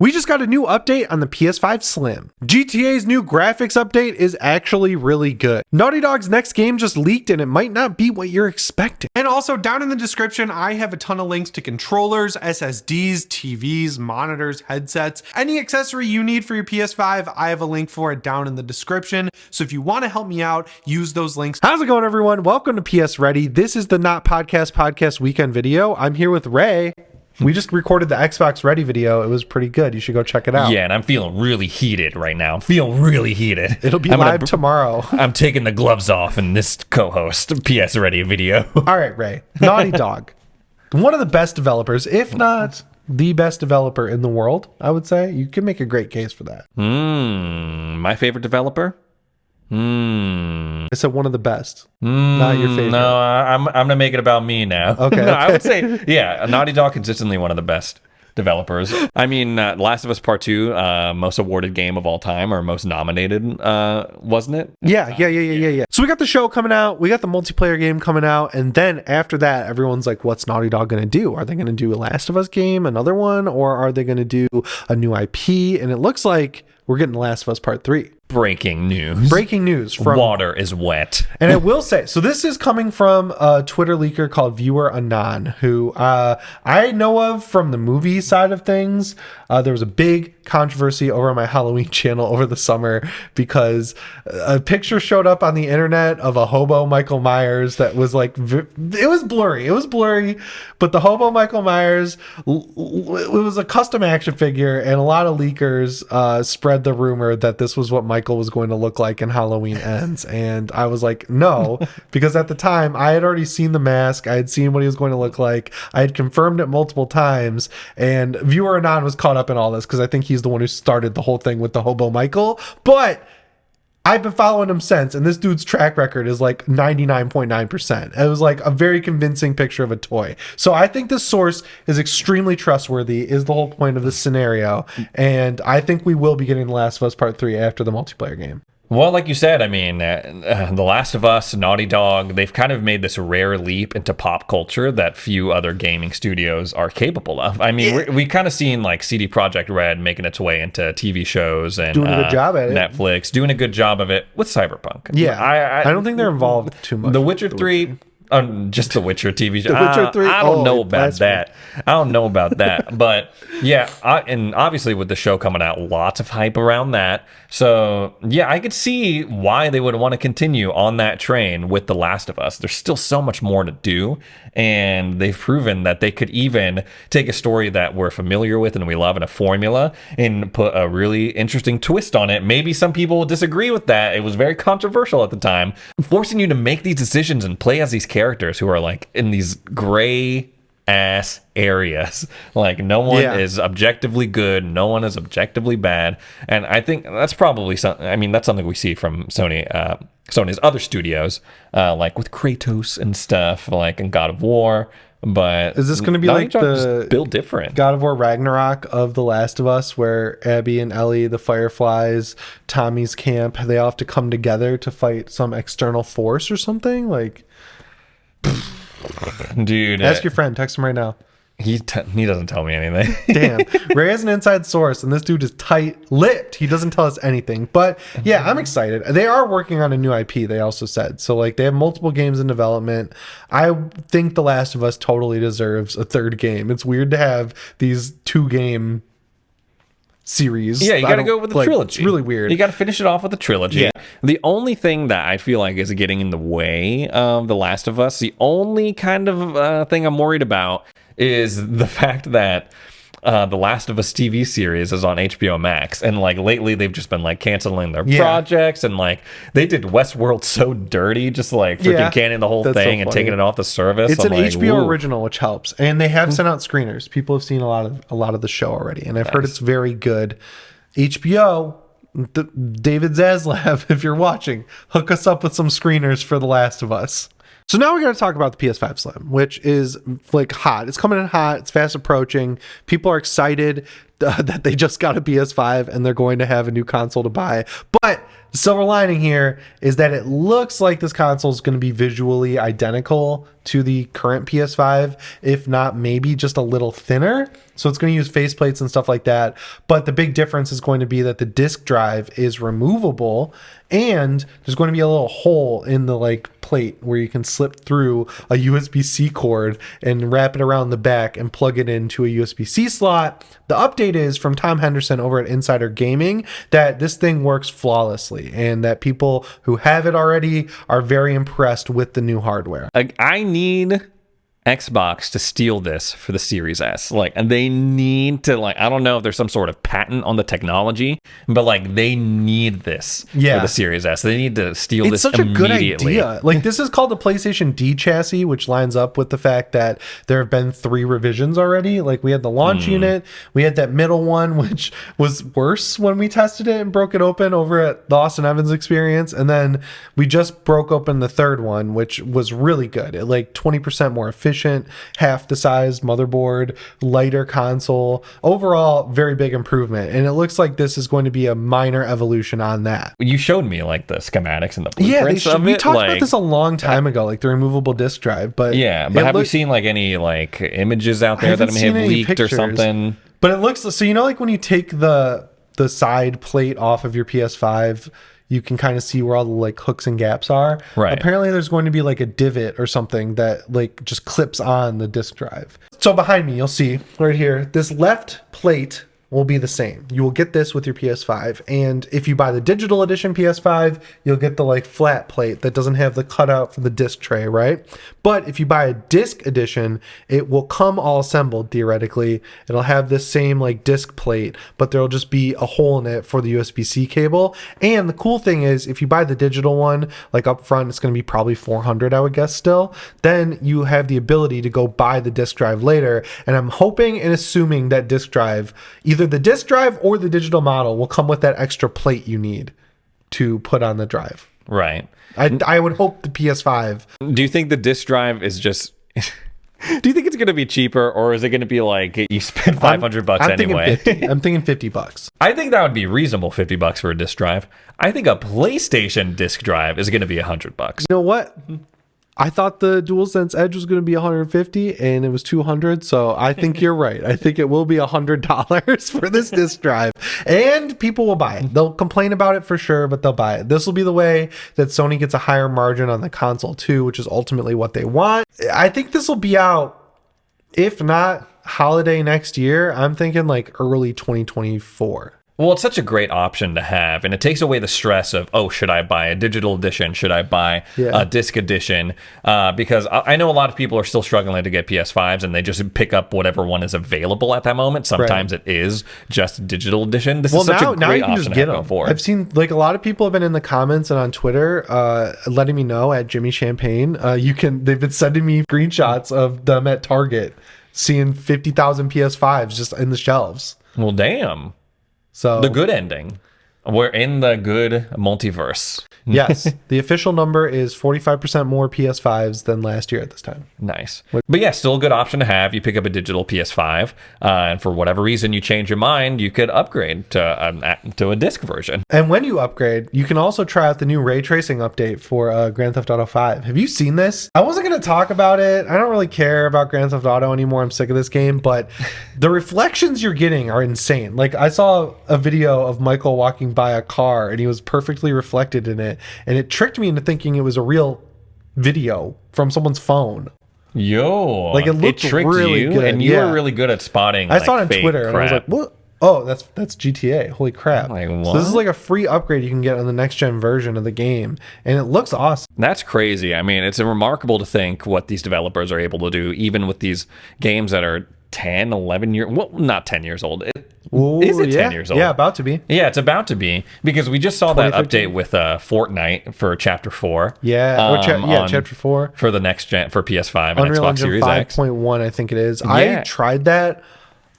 We just got a new update on the PS5 Slim. GTA's new graphics update is actually really good. Naughty Dog's next game just leaked and it might not be what you're expecting. And also down in the description, I have a ton of links to controllers, SSDs, TVs, monitors, headsets, any accessory you need for your PS5. I have a link for it down in the description. So if you want to help me out, use those links. How's it going, everyone? Welcome to PSReady. This is the Not Podcast weekend video. I'm here with Ray. We just recorded the Xbox Ready video. It was pretty good. You should go check it out. Yeah, and I'm feeling really heated right now. I'm feeling really heated. It'll be live tomorrow. I'm taking the gloves off in this co-host PS Ready video. All right, Ray. Naughty Dog. One of the best developers, if not the best developer in the world, I would say. You can make a great case for that. My favorite developer? I said one of the best. Not your favorite. No, I'm gonna make it about me now. Okay. No, I would say, yeah, Naughty Dog consistently one of the best developers. I mean, Last of Us Part 2, most awarded game of all time, or most nominated, wasn't it? Yeah. So we got the show coming out, we got the multiplayer game coming out, and then after that, everyone's like, what's Naughty Dog gonna do? Are they gonna do a Last of Us game, another one, or are they gonna do a new IP? And it looks like we're getting Last of Us Part 3. Breaking news from Water is Wet. And I will say, so this is coming from a Twitter leaker called Viewer Anon, who I know of from the movie side of things. There was a big controversy over on my Halloween channel over the summer because a picture showed up on the internet of a hobo Michael Myers that was like, it was blurry, but the hobo Michael Myers, it was a custom action figure, and a lot of leakers spread the rumor that this was what Michael was going to look like in Halloween Ends. And I was like, no, because at the time I had already seen the mask. I had seen what he was going to look like. I had confirmed it multiple times, and Viewer Anon was caught up in all this because I think he's the one who started the whole thing with the hobo Michael. But I've been following him since, and this dude's track record is like 99.9%. It was like a very convincing picture of a toy. So I think this source is extremely trustworthy, is the whole point of this scenario. And I think we will be getting The Last of Us Part 3 after the multiplayer game. Well, like you said, I mean, The Last of Us, Naughty Dog, they've kind of made this rare leap into pop culture that few other gaming studios are capable of. I mean, we kind of seen like CD Projekt Red making its way into TV shows and doing a good job at it. Netflix, doing a good job of it with Cyberpunk. Yeah, I don't think they're involved too much. The Witcher 3... just the Witcher TV show. The Witcher 3? I don't know about that. I don't know about that. But yeah, and obviously with the show coming out, lots of hype around that. So yeah, I could see why they would want to continue on that train with The Last of Us. There's still so much more to do. And they've proven that they could even take a story that we're familiar with and we love in a formula and put a really interesting twist on it. Maybe some people will disagree with that. It was very controversial at the time, forcing you to make these decisions and play as these characters who are like in these gray ass areas. Like no one is objectively good, no one is objectively bad. And I think that's probably something, I mean, that's something we see from Sony's other studios, like with Kratos and stuff, like in God of War. But is this going to be like the build different God of War Ragnarok of The Last of Us, where Abby and Ellie, the Fireflies, Tommy's camp, they all have to come together to fight some external force or something? Like, dude, ask your friend, text him right now. He doesn't tell me anything. Damn. Ray has an inside source, and this dude is tight-lipped. He doesn't tell us anything. But yeah, I'm excited. They are working on a new IP, they also said. So like they have multiple games in development. I think The Last of Us totally deserves a third game. It's weird to have these 2-game series. Yeah, you got to go with the trilogy. It's really weird. You got to finish it off with a trilogy. Yeah. The only thing that I feel like is getting in the way of The Last of Us, the only kind of thing I'm worried about is the fact that The Last of Us TV series is on HBO Max, and like lately they've just been like canceling their projects, and like they did Westworld so dirty, just like freaking canning the whole thing and taking it off the service. It's an HBO original, which helps, and they have sent out screeners. People have seen a lot of the show already, and I've heard it's very good. HBO, David Zaslav, if you're watching, hook us up with some screeners for The Last of Us. So now we got to talk about the PS5 Slim, which is like hot. It's coming in hot. It's fast approaching. People are excited that they just got a PS5 and they're going to have a new console to buy. But the silver lining here is that it looks like this console is going to be visually identical to the current PS5, if not maybe just a little thinner. So it's going to use faceplates and stuff like that. But the big difference is going to be that the disk drive is removable, and there's going to be a little hole in the like plate where you can slip through a USB-C cord and wrap it around the back and plug it into a USB-C slot. The update is from Tom Henderson over at Insider Gaming that this thing works flawlessly and that people who have it already are very impressed with the new hardware. I need Xbox to steal this for the Series S. Like, and they need to, like, I don't know if there's some sort of patent on the technology, but like they need this for the Series S. They need to steal this immediately. It's such a good idea. Like, this is called the PlayStation D chassis, which lines up with the fact that there have been 3 revisions already. Like, we had the launch unit, we had that middle one, which was worse when we tested it and broke it open over at the Austin Evans Experience, and then we just broke open the third one, which was really good. It like 20% more efficient, half the size motherboard, lighter console. Overall, very big improvement. And it looks like this is going to be a minor evolution on that. You showed me like the schematics and the blueprints of it. We talked about this a long time ago, like the removable disk drive. But have you seen like any like images out there that may have leaked or something? But it looks so, you know, like when you take the side plate off of your PS5, you can kind of see where all the like hooks and gaps are. Right. Apparently there's going to be like a divot or something that like just clips on the disk drive. So behind me, you'll see right here, this left plate will be the same. You will get this with your PS5. And if you buy the digital edition PS5, you'll get the like flat plate that doesn't have the cutout for the disc tray, right? But if you buy a disc edition, it will come all assembled theoretically. It'll have this same like disc plate, but there'll just be a hole in it for the USB-C cable. And the cool thing is if you buy the digital one, like up front, it's going to be probably $400, I would guess still. Then you have the ability to go buy the disc drive later. And I'm hoping and assuming that disc drive, either the disc drive or the digital model, will come with that extra plate you need to put on the drive. Right. I would hope the PS5. Do you think the disc drive is just... Do you think it's going to be cheaper, or is it going to be like you spend $500 anyway? I'm thinking $50. I think that would be reasonable, $50 for a disc drive. I think a PlayStation disc drive is going to be $100. You know what? I thought the DualSense Edge was going to be $150 and it was $200. So I think you're right. I think it will be $100 for this disc drive, and people will buy it. They'll complain about it for sure, but they'll buy it. This will be the way that Sony gets a higher margin on the console too, which is ultimately what they want. I think this will be out, if not holiday next year. I'm thinking like early 2024. Well, it's such a great option to have, and it takes away the stress of, oh, should I buy a digital edition? Should I buy a disc edition? Because I know a lot of people are still struggling to get PS5s, and they just pick up whatever one is available at that moment. Sometimes it is just digital edition. This is such a great option to have going forward. I've seen like a lot of people have been in the comments and on Twitter letting me know at Jimmy Champagne. They've been sending me screenshots of them at Target seeing 50,000 PS5s just in the shelves. Well, damn. So the good ending. We're in the good multiverse. Yes. The official number is 45% more PS5s than last year at this time. Nice. But yeah, still a good option to have. You pick up a digital PS5, and for whatever reason you change your mind, you could upgrade to a disc version. And when you upgrade, you can also try out the new ray tracing update for Grand Theft Auto 5. Have you seen this? I wasn't going to talk about it. I don't really care about Grand Theft Auto anymore. I'm sick of this game, but the reflections you're getting are insane. Like, I saw a video of Michael walking by a car and he was perfectly reflected in it, and it tricked me into thinking it was a real video from someone's phone. Yo, like it looked really good, and you were really good at spotting. I saw it on Twitter, and I was like, "What? Oh, that's GTA! Holy crap!" Like, so this is like a free upgrade you can get on the next gen version of the game, and it looks awesome. That's crazy. I mean, it's remarkable to think what these developers are able to do, even with these games that are 10, 11 years, well, not 10 years old. Is it 10 years old? Yeah, about to be. Yeah, it's about to be, because we just saw that update with Fortnite for Chapter 4. Yeah, Chapter 4. For the next gen, for PS5 and Unreal Xbox Engine Series X. 5.1, I think it is. Yeah. I tried that.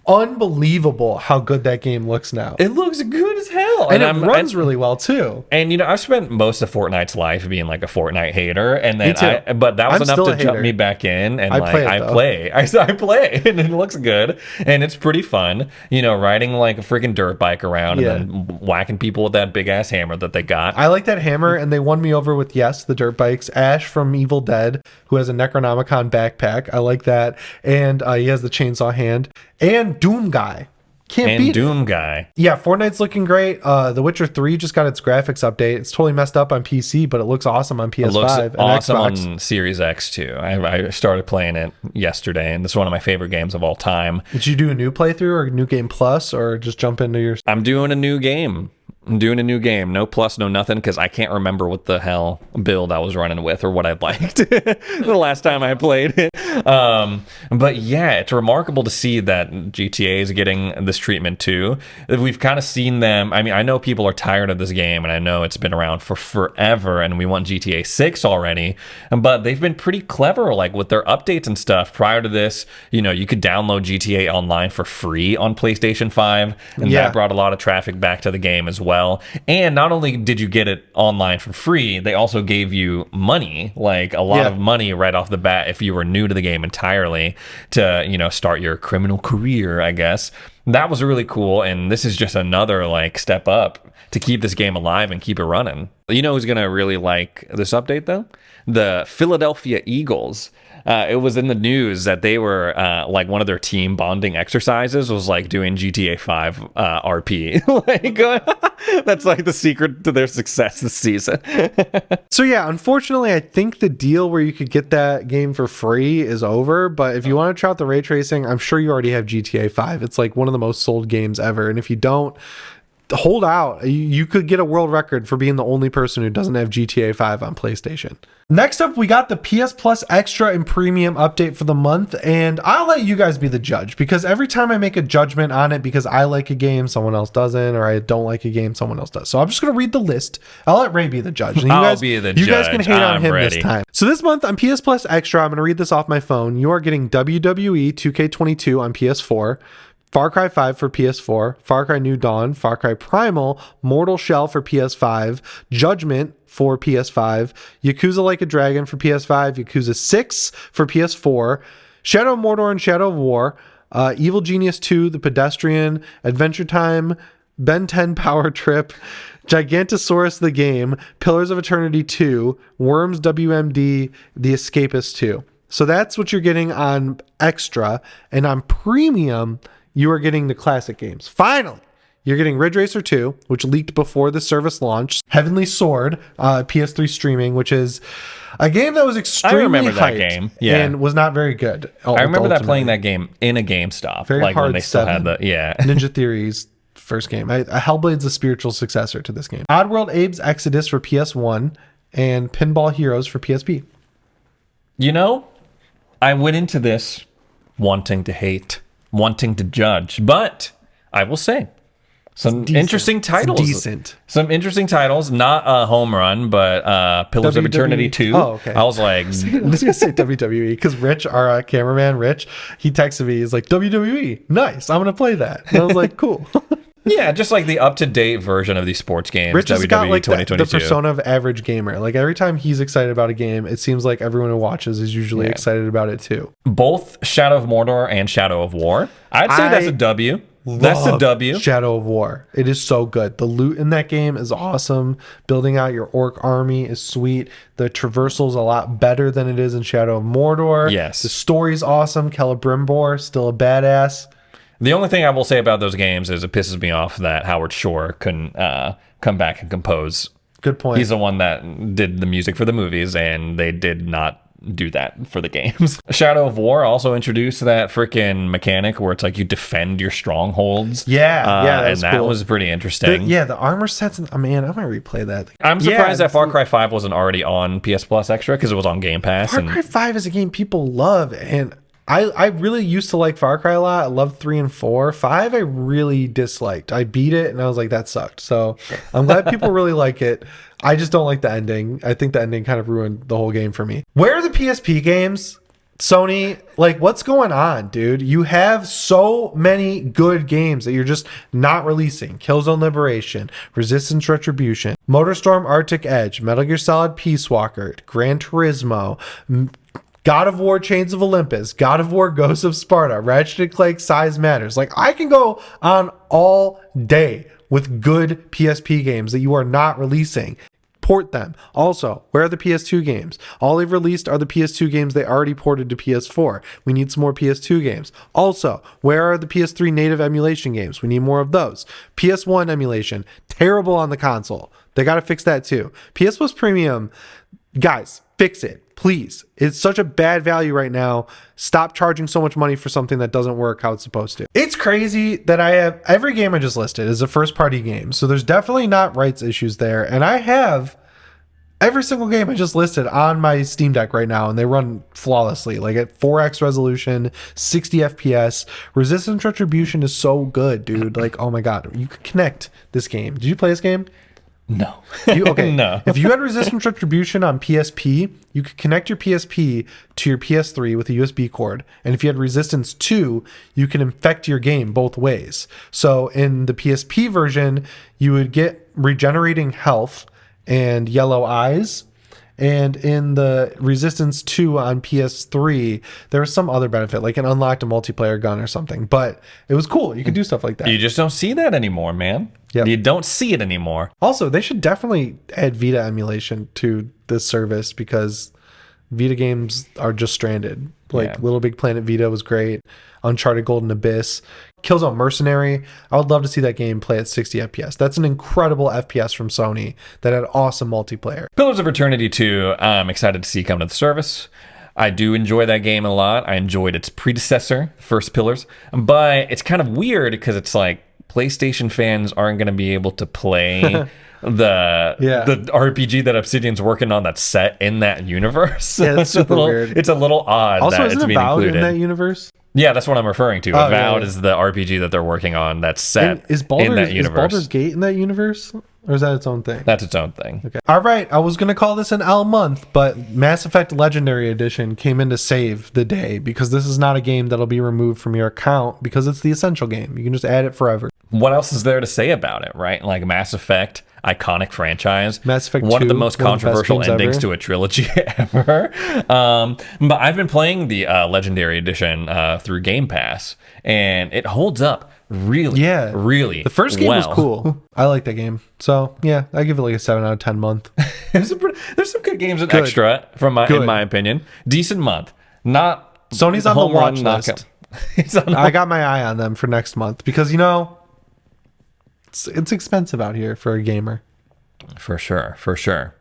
Unbelievable how good that game looks now. It looks good as hell. And it runs really well too. And you know, I've spent most of Fortnite's life being like a Fortnite hater, and then but that was enough to jump me back in, and I play and it looks good, and it's pretty fun, you know, riding like a freaking dirt bike around and then whacking people with that big ass hammer that they got. I like that hammer, and they won me over with the dirt bikes. Ash from Evil Dead, who has a Necronomicon backpack. I like that. And he has the chainsaw hand. And and Doom guy. Can't beat Doom guy. Yeah, Fortnite's looking great. The Witcher 3 just got its graphics update. It's totally messed up on PC, but it looks awesome on PS5 It looks and awesome Xbox. on Series X too. I started playing it yesterday, and it's one of my favorite games of all time. Did you do a new playthrough or a new game plus, or just jump into your... I'm doing a new game. No plus, no nothing, because I can't remember what the hell build I was running with or what I liked the last time I played it. But yeah, it's remarkable to see that GTA is getting this treatment too. We've kind of seen them. I mean, I know people are tired of this game, and I know it's been around for forever, and we want GTA 6 already, but they've been pretty clever, like with their updates and stuff. Prior to this, you know, you could download GTA Online for free on PlayStation 5, and that brought a lot of traffic back to the game as well. And not only did you get it online for free, they also gave you money, like a lot of money right off the bat if you were new to the game entirely to, you know, start your criminal career, I guess. That was really cool, and this is just another like step up to keep this game alive and keep it running. You know who's going to really like this update though? The Philadelphia Eagles. It was in the news that they were like one of their team bonding exercises was like doing GTA 5 RP. Like that's like the secret to their success this season. So yeah, unfortunately, I think the deal where you could get that game for free is over. But if you want to try out the ray tracing, I'm sure you already have GTA 5. It's like one of the most sold games ever. And if you don't, hold out. You could get a world record for being the only person who doesn't have GTA 5 on PlayStation. Next up, we got the PS Plus Extra and Premium update for the month, and I'll let you guys be the judge, because every time I make a judgment on it because I like a game, someone else doesn't, or I don't like a game, someone else does. So I'm just going to read the list. I'll let Ray be the judge. And you I'll be the judge. You guys can hate on him ready. this time. So this month on PS Plus Extra, I'm going to read this off my phone. You are getting WWE 2K22 on PS4, Far Cry 5 for PS4, Far Cry New Dawn, Far Cry Primal, Mortal Shell for PS5, Judgment for PS5, Yakuza Like a Dragon for PS5, Yakuza 6 for PS4, Shadow of Mordor and Shadow of War, Evil Genius 2, The Pedestrian, Adventure Time, Ben 10 Power Trip, Gigantosaurus the Game, Pillars of Eternity 2, Worms WMD, The Escapist 2. So that's what you're getting on Extra, and on Premium, you are getting the classic games. Finally, you're getting Ridge Racer 2, which leaked before the service launched. Heavenly Sword, PS3 streaming, which is a game that was extremely hyped and was not very good. I remember playing that game in a GameStop. Very like hard when they still had the Ninja Theory's first game. Hellblade's a spiritual successor to this game. Oddworld Abe's Exodus for PS1 and Pinball Heroes for PSP. You know, I went into this wanting to hate, wanting to judge, but I will say some interesting titles. Some interesting titles, not a home run, but Pillars of Eternity 2. Oh, okay. I was like, I'm just gonna say WWE because Rich, our cameraman, Rich, he texted me. He's like, WWE, nice. I'm gonna play that. And I was like, cool. Yeah, just like the up-to-date version of these sports games. Rich has WWE got like 2022. the persona of average gamer. Like every time he's excited about a game, it seems like everyone who watches is usually excited about it too. Both Shadow of Mordor and Shadow of War. I'd say that's a W. That's a W. Shadow of War. It is so good. The loot in that game is awesome. Building out your orc army is sweet. The traversal is a lot better than it is in Shadow of Mordor. Yes. The story's awesome. Celebrimbor, still a badass. The only thing I will say about those games is it pisses me off that Howard Shore couldn't come back and compose. Good point. He's the one that did the music for the movies, and they did not do that for the games. Shadow of War also introduced that freaking mechanic where it's like you defend your strongholds. Yeah, and that was pretty interesting. The armor sets. Man, I might replay that. I'm surprised that Far Cry 5 wasn't already on PS Plus Extra because it was on Game Pass. Far Cry 5 is a game people love, and I really used to like Far Cry a lot. I loved 3 and 4. 5 I really disliked. I beat it and I was like, that sucked. So I'm glad people really like it. I just don't like the ending. I think the ending kind of ruined the whole game for me. Where are the PSP games? Sony, like, what's going on, dude? You have so many good games that you're just not releasing. Killzone Liberation, Resistance Retribution, MotorStorm Arctic Edge, Metal Gear Solid Peace Walker, Gran Turismo, God of War Chains of Olympus, God of War Ghosts of Sparta, Ratchet & Clank Size Matters. Like, I can go on all day with good PSP games that you are not releasing. Port them. Also, where are the PS2 games? All they've released are the PS2 games they already ported to PS4. We need some more PS2 games. Also, where are the PS3 native emulation games? We need more of those. PS1 emulation, terrible on the console. They got to fix that too. PS Plus Premium, guys, fix it. Please. It's such a bad value right now. Stop charging so much money for something that doesn't work how it's supposed to. It's crazy that I have every game I just listed is a first party game. So there's definitely not rights issues there. And I have every single game I just listed on my Steam Deck right now, and they run flawlessly, like at 4x resolution, 60 FPS. Resistance Retribution is so good, dude. Like, oh my God, you could connect this game. Did you play this game? No. Okay. No. If you had Resistance Retribution on PSP, you could connect your PSP to your PS3 with a USB cord. And if you had Resistance 2, you can infect your game both ways. So in the PSP version, you would get regenerating health and yellow eyes. And in the Resistance 2 on PS3, there was some other benefit, like it unlocked a multiplayer gun or something. But it was cool. You could do stuff like that. You just don't see that anymore, man. Yep. You don't see it anymore. Also, they should definitely add Vita emulation to this service because Vita games are just stranded. Like Little Big Planet Vita was great. Uncharted Golden Abyss. Killzone Mercenary. I would love to see that game play at 60 FPS. That's an incredible FPS from Sony that had awesome multiplayer. Pillars of Eternity 2, I'm excited to see come to the service. I do enjoy that game a lot. I enjoyed its predecessor, First Pillars. But it's kind of weird because it's like PlayStation fans aren't going to be able to play the RPG that Obsidian's working on that's set in that universe. Yeah, that's super weird. It's a little odd Also, that isn't it's it being Avowed included. in that universe? Yeah, that's what I'm referring to. Oh, Avowed is the RPG that they're working on that's set Is in that universe. Is Baldur's Gate in that universe? Or is that its own thing? That's its own thing. Okay. All right. I was going to call this an L month, but Mass Effect Legendary Edition came in to save the day because this is not a game that'll be removed from your account because it's the essential game. You can just add it forever. What else is there to say about it, right? Like Mass Effect, iconic franchise. Mass Effect one 2, of the most one of the best controversial games endings ever. to a trilogy ever. But I've been playing the Legendary Edition through Game Pass, and it holds up really, really The first game was well. cool. I like that game. So, yeah, I give it like a 7 out of 10 month. There's some good games in Extra, in my opinion. Decent month. Not Sony's on the home run watch knockout. list. It's on I got my eye on them for next month because, it's expensive out here for a gamer. For sure.